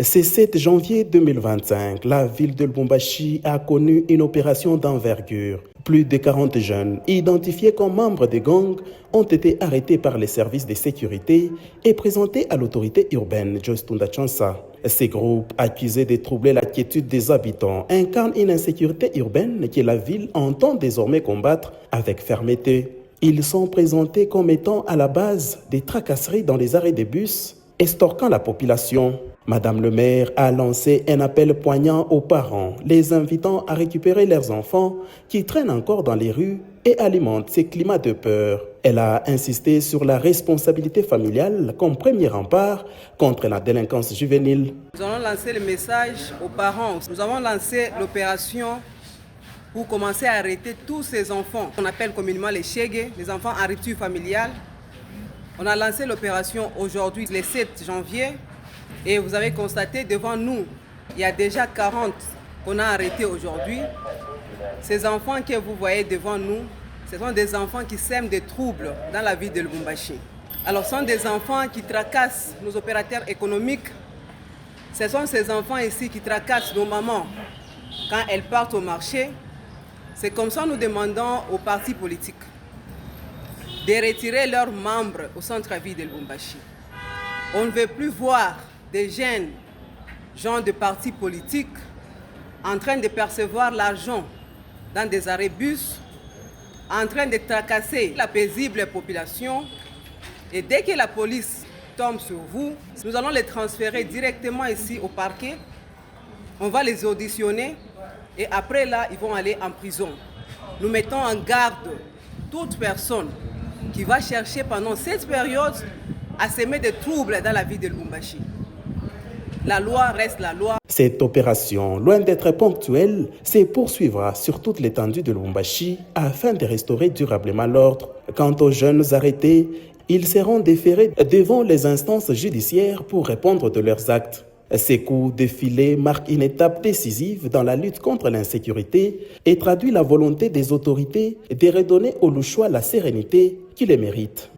Ce 7 janvier 2025, la ville de Lubumbashi a connu une opération d'envergure. Plus de 40 jeunes, identifiés comme membres des gangs, ont été arrêtés par les services de sécurité et présentés à l'autorité urbaine Jostunda Chansa. Ces groupes, accusés de troubler la quiétude des habitants, incarnent une insécurité urbaine que la ville entend désormais combattre avec fermeté. Ils sont présentés comme étant à la base des tracasseries dans les arrêts de bus, extorquant la population. Madame le maire a lancé un appel poignant aux parents, les invitant à récupérer leurs enfants qui traînent encore dans les rues et alimentent ces climats de peur. Elle a insisté sur la responsabilité familiale comme premier rempart contre la délinquance juvénile. Nous allons lancer le message aux parents. Nous avons lancé l'opération pour commencer à arrêter tous ces enfants. On appelle communément les Chegues, les enfants en rupture familiale. On a lancé l'opération aujourd'hui, le 7 janvier. Et vous avez constaté devant nous, il y a déjà 40 qu'on a arrêtés aujourd'hui. Ces enfants que vous voyez devant nous, ce sont des enfants qui sèment des troubles dans la ville de Lubumbashi. Alors ce sont des enfants qui tracassent nos opérateurs économiques. Ce sont ces enfants ici qui tracassent nos mamans quand elles partent au marché. C'est comme ça que nous demandons aux partis politiques de retirer leurs membres au centre-ville de Lubumbashi. On ne veut plus voir des jeunes gens de partis politiques en train de percevoir l'argent dans des arrêts bus, en train de tracasser la paisible population. Et dès que la police tombe sur vous, nous allons les transférer directement ici au parquet. On va les auditionner et après là, ils vont aller en prison. Nous mettons en garde toute personne qui va chercher pendant cette période à semer des troubles dans la ville de Lubumbashi. La loi reste la loi. Cette opération, loin d'être ponctuelle, se poursuivra sur toute l'étendue de Lubumbashi afin de restaurer durablement l'ordre. Quant aux jeunes arrêtés, ils seront déférés devant les instances judiciaires pour répondre de leurs actes. Ces coups de filet marquent une étape décisive dans la lutte contre l'insécurité et traduit la volonté des autorités de redonner aux Louchois la sérénité qu'ils méritent.